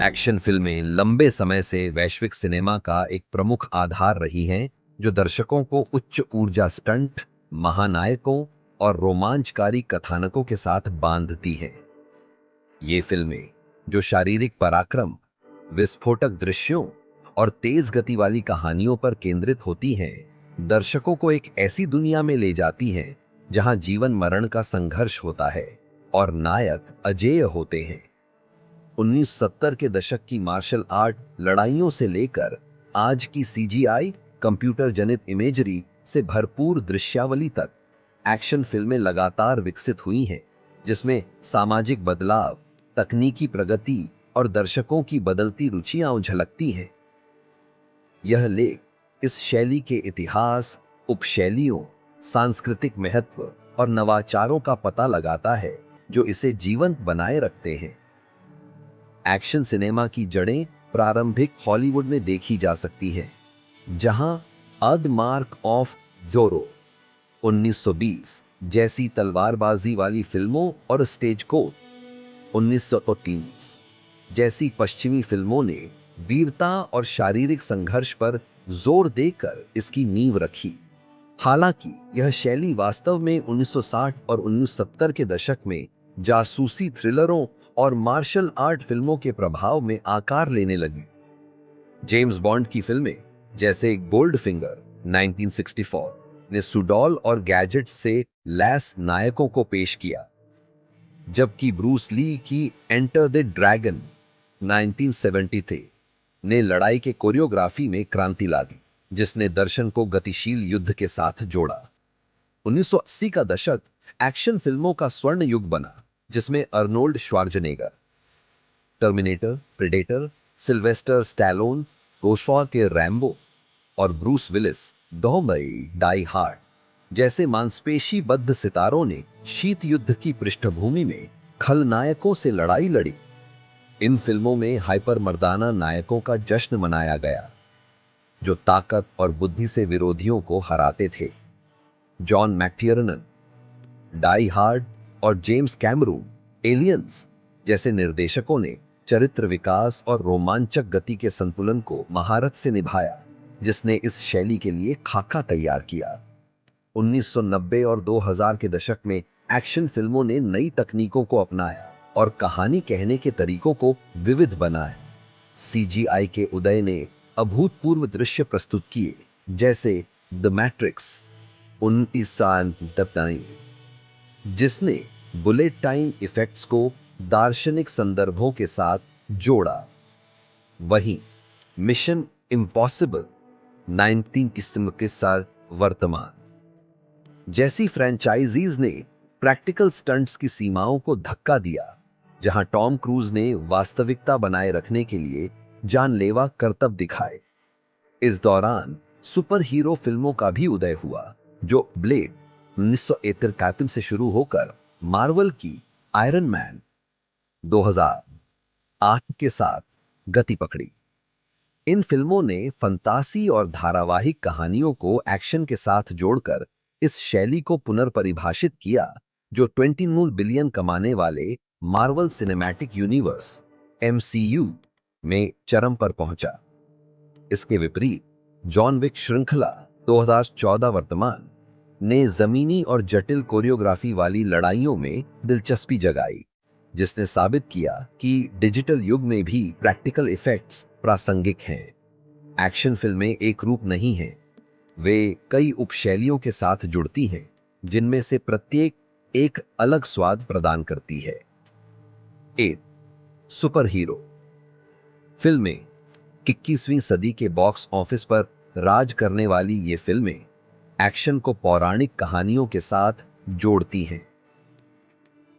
Action फिल्में लंबे समय से वैश्विक सिनेमा का एक प्रमुख आधार रही हैं, जो दर्शकों को उच्च ऊर्जा स्टंट, महानायकों और रोमांचकारी कथानकों के साथ बांधती हैं। ये फिल्में, जो शारीरिक पराक्रम, विस्फोटक दृश्यों और तेज गति वाली कहानियों पर केंद्रित होती हैं, दर्शकों को एक ऐसी दुनिया में ले जाती हैं जहां जीवन मरण का संघर्ष होता है और नायक अजेय होते हैं। 1970 के दशक की मार्शल आर्ट लड़ाइयों से लेकर आज की सीजीआई, कंप्यूटर जनित इमेजरी से भरपूर दृश्यावली तक एक्शन फिल्में लगातार विकसित हुई हैं, जिसमें सामाजिक बदलाव, तकनीकी प्रगति और दर्शकों की बदलती रुचियां झलकती हैं। यह लेख इस शैली के इतिहास, उपशैलियों, सांस्कृतिक महत्व और नवाचारों का पता लगाता है, जो इसे जीवंत बनाए रखते हैं। एक्शन सिनेमा की जड़ें प्रारंभिक हॉलीवुड में देखी जा सकती हैं, जहां द मार्क ऑफ जोरो 1920 जैसी तलवारबाजी वाली फिल्मों और स्टेज कोड 1930 जैसी पश्चिमी फिल्मों ने वीरता और शारीरिक संघर्ष पर जोर देकर इसकी नींव रखी। हालांकि यह शैली वास्तव में 1960 और 1970 के दशक में जासूसी थ्रिलरों और मार्शल आर्ट फिल्मों के प्रभाव में आकार लेने लगी। जेम्स बॉन्ड की फिल्में जैसे गोल्ड फिंगर 1964 ने सुडॉल और गैजेट्स से लैस नायकों को पेश किया, जबकि ब्रूस ली की एंटर द ड्रैगन 1973 ने लड़ाई के कोरियोग्राफी में क्रांति ला दी, जिसने दर्शन को गतिशील युद्ध के साथ जोड़ा। 1980 का दशक एक्शन फिल्मों का स्वर्ण युग बना, जिसमें Arnold Schwarzenegger, Terminator, Predator, Sylvester Stallone, रोशफॉर के रैम्बो और ब्रूस विलिस, डॉमई, डाई हार्ड जैसे मांसपेशीबद्ध सितारों ने शीत युद्ध की पृष्ठभूमि में खलनायकों से लड़ाई लड़ी। इन फिल्मों में हाइपर मर्दाना नायकों का जश्न मनाया गया, जो ताकत और बुद्धि से विरोधियों को हराते थे। जॉन मैकटियरनन, डाई हार्ड और जेम्स कैमरून, एलियंस जैसे निर्देशकों ने चरित्र विकास और रोमांचक गति के संतुलन को महारत से निभाया, जिसने इस शैली के लिए खाका तैयार किया। 1990 और 2000 के दशक में एक्शन फिल्मों ने नई तकनीकों को अपनाया और कहानी कहने के तरीकों को विविध बनाया। सीजीआई के उदय ने अभूतपूर्व दृश्य प्रस्तुत किए, जैसे द मैट्रिक्स 1997, जिसने बुलेट टाइम इफेक्ट्स को दार्शनिक संदर्भों के साथ जोड़ा। वहीं मिशन इम्पॉसिबल 19 किस्म के साथ वर्तमान जैसी फ्रेंचाइजीज ने प्रैक्टिकल स्टंट्स की सीमाओं को धक्का दिया, जहां टॉम क्रूज ने वास्तविकता बनाए रखने के लिए जानलेवा करतब दिखाए। इस दौरान सुपर हीरो फिल्मों का भी उदय हुआ, जो ब्लेड 1973 से शुरू होकर मार्वल की आयरन मैन 2008 के साथ गति पकड़ी। इन फिल्मों ने फंतासी और धारावाहिक कहानियों को एक्शन के साथ जोड़कर इस शैली को पुनर्परिभाषित किया, जो 29 बिलियन कमाने वाले मार्वल सिनेमैटिक यूनिवर्स एमसीयू में चरम पर पहुंचा। इसके विपरीत जॉन विक श्रृंखला 2014 वर्तमान ने जमीनी और जटिल कोरियोग्राफी वाली लड़ाइयों में दिलचस्पी जगाई, जिसने साबित किया कि डिजिटल युग में भी प्रैक्टिकल इफेक्ट्स प्रासंगिक हैं। एक्शन फिल्में एक रूप नहीं हैं, वे कई उपशैलियों के साथ जुड़ती हैं, जिनमें से प्रत्येक एक अलग स्वाद प्रदान करती है। 8 सुपर हीरो फिल्में 21वीं सदी के बॉक्स ऑफिस पर राज करने वाली ये फिल्में एक्शन को पौराणिक कहानियों के साथ जोड़ती हैं।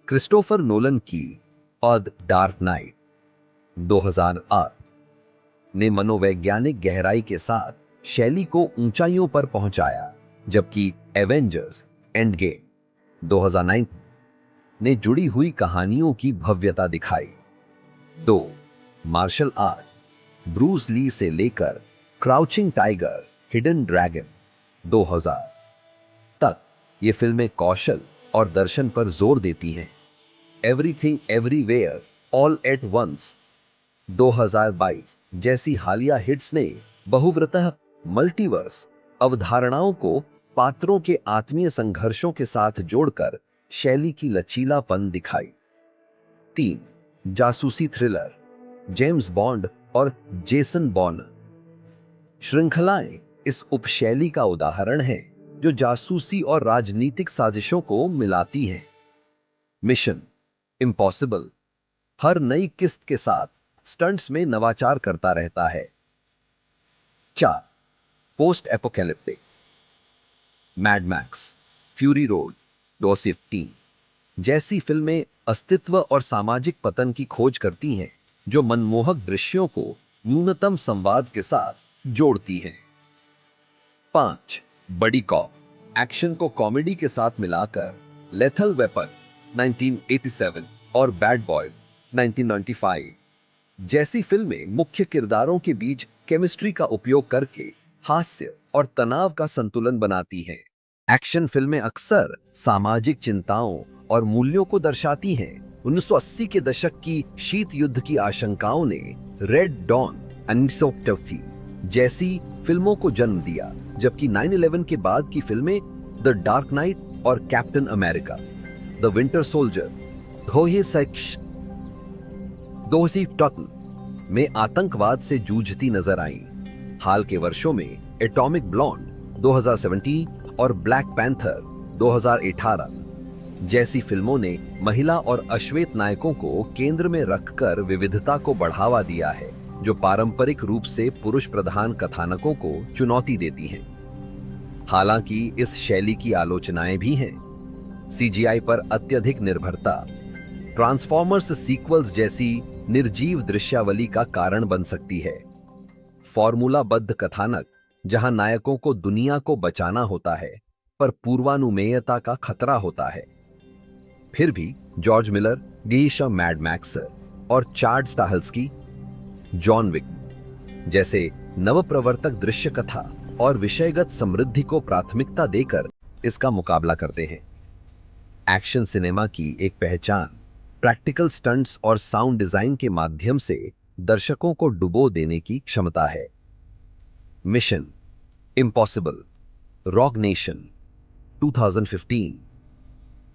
क्रिस्टोफर नोलन की द डार्क नाइट 2008 ने मनोवैज्ञानिक गहराई के साथ शैली को ऊंचाइयों पर पहुंचाया, जबकि एवेंजर्स एंड गेम 2009 ने जुड़ी हुई कहानियों की भव्यता दिखाई। 2 मार्शल आर्ट ब्रूस ली से लेकर क्राउचिंग टाइगर, हिडन ड्रैगन 2000 तक ये फिल्में कौशल और दर्शन पर जोर देती हैं। Everything everywhere all at once 2022 जैसी हालिया हिट्स ने बहुव्रतः मल्टीवर्स अवधारणाओं को पात्रों के आत्मीय संघर्षों के साथ जोड़कर शैली की लचीलापन दिखाई। 3 जासूसी थ्रिलर जेम्स बॉन्ड और जेसन बॉर्न श्रृंखलाएं इस उपशैली का उदाहरण है जो जासूसी और राजनीतिक साजिशों को मिलाती हैं। मिशन इम्पॉसिबल हर नई किस्त के साथ स्टंट्स में नवाचार करता रहता है। 4 post apocalyptic mad max fury road 2015 जैसी फिल्में अस्तित्व और सामाजिक पतन की खोज करती हैं जो मनमोहक दृश्यों को न्यूनतम संवाद के साथ जोड़ती हैं। 5 बड़ी कॉप एक्शन को कॉमेडी के साथ मिलाकर लेथल वेपन 1987 और बैड बॉय 1995 जैसी फिल्में मुख्य किरदारों के बीच केमिस्ट्री का उपयोग करके हास्य और तनाव का संतुलन बनाती हैं। एक्शन फिल्में अक्सर सामाजिक चिंताओं और मूल्यों को दर्शाती हैं। 1980 के दशक की शीत युद्ध की आशंकाओं ने रेड डॉन 1988 जैसी फिल्मों को जन्म दिया, जबकि 9/11 के बाद की फिल्में द डार्क नाइट और captain America the winter soldier 2017 में आतंकवाद से जूझती नजर आईं। हाल के वर्षों में एटॉमिक ब्लॉन्ड 2017 और ब्लैक पैंथर 2018 जैसी फिल्मों ने महिला और अश्वेत नायकों को केंद्र में रखकर विविधता को बढ़ावा दिया है, जो पारंपरिक रूप से पुरुष प्रधान कथानकों को चुनौती देती हैं। हालांकि इस शैली की आलोचनाएं भी हैं। सीजीआई पर अत्यधिक निर्भरता ट्रांसफॉर्मर्स सीक्वल्स जैसी निर्जीव दृश्यावली का कारण बन सकती है। फॉर्मूलाबद्ध कथानक जहां नायकों को दुनिया को बचाना होता है पर पूर्वानुमेयता का खतरा होता है। फिर भी George Miller, Girish mad max और चार्ल्ड स्टाहल्स्की जॉन विक जैसे नवप्रवर्तक दृश्य कथा और विषयगत समृद्धि को प्राथमिकता देकर इसका मुकाबला करते हैं। एक्शन सिनेमा की एक पहचान प्रैक्टिकल स्टंट्स और साउंड डिजाइन के माध्यम से दर्शकों को डुबो देने की क्षमता है। मिशन इम्पॉसिबल रॉक नेशन 2015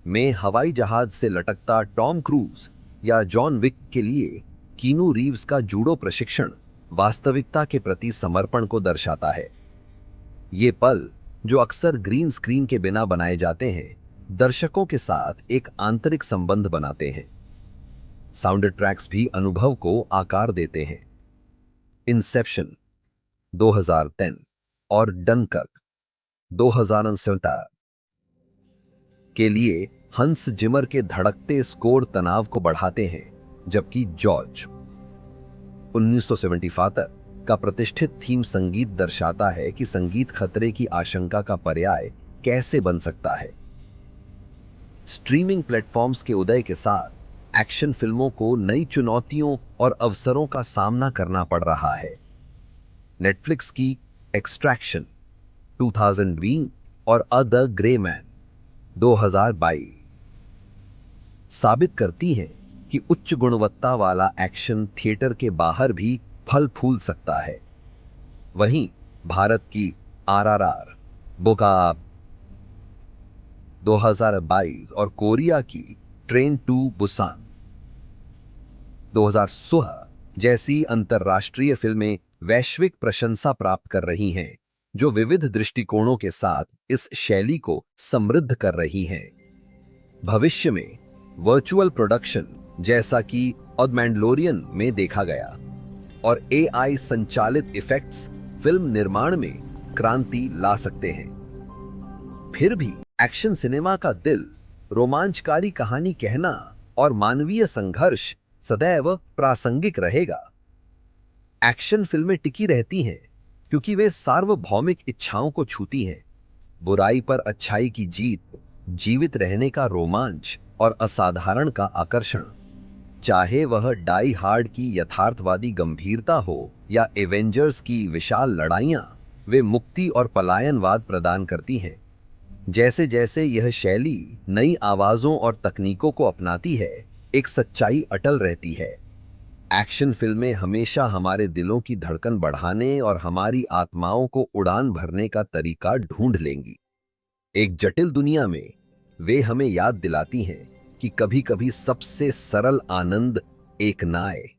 में हवाई जहाज से लटकता टॉम क्रूज या जॉन विक के लिए कीनू रीव्स का जूडो प्रशिक्षण वास्तविकता के प्रति समर्पण को दर्शाता है। ये पल, जो अक्सर ग्रीन स्क्रीन के बिना बनाए जाते हैं, दर्शकों के साथ एक आंतरिक संबंध बनाते हैं। साउंड ट्रैक्स भी अनुभव को आकार देते हैं। इंसेप्शन 2010 और डनकर्क 2017 के लिए हंस जिमर के धड़कते स्कोर तनाव को बढ़ाते हैं, जबकि जॉर्ज 1975 का प्रतिष्ठित थीम संगीत दर्शाता है कि संगीत खतरे की आशंका का पर्याय कैसे बन सकता है। स्ट्रीमिंग प्लेटफॉर्म्स के उदय के साथ एक्शन फिल्मों को नई चुनौतियों और अवसरों का सामना करना पड़ रहा है। नेटफ्लिक्स की एक्सट्रैक्शन 2020 और अ द ग्रे मैन 2022 साबित करती हैं कि उच्च गुणवत्ता वाला एक्शन थिएटर के बाहर भी फल फूल सकता है। वहीं भारत की आरआरआर, बोकाब 2022 और कोरिया की ट्रेन टू बुसान 2016 जैसी अंतर्राष्ट्रीय फिल्में वैश्विक प्रशंसा प्राप्त कर रही हैं, जो विविध दृष्टिकोणों के साथ इस शैली को समृद्ध कर रही हैं। भविष्य में वर्चुअल प्रोडक्शन, जैसा कि द मैंडलोरियन में देखा गया, और एआई संचालित इफेक्ट्स फिल्म निर्माण में क्रांति ला सकते हैं। फिर भी एक्शन सिनेमा का दिल, रोमांचकारी कहानी कहना और मानवीय संघर्ष सदैव प्रासंगिक रहेगा। एक्शन फिल्में टिकी रहती हैं क्योंकि वे सार्वभौमिक इच्छाओं को छूती हैं। बुराई पर अच्छाई की जीत, जीवित रहने का रोमांच और असाधारण का आकर्षण। चाहे वह डाई हार्ड की यथार्थवादी गंभीरता हो या एवेंजर्स की विशाल लड़ाइयां, वे मुक्ति और पलायनवाद प्रदान करती हैं। जैसे जैसे यह शैली नई आवाजों और तकनीकों को अपनाती है, एक सच्चाई अटल रहती है। एक्शन फिल्में हमेशा हमारे दिलों की धड़कन बढ़ाने और हमारी आत्माओं को उड़ान भरने का तरीका ढूंढ लेंगी। एक जटिल दुनिया में वे हमें याद दिलाती हैं कि कभी-कभी सबसे सरल आनंद एक ना आए,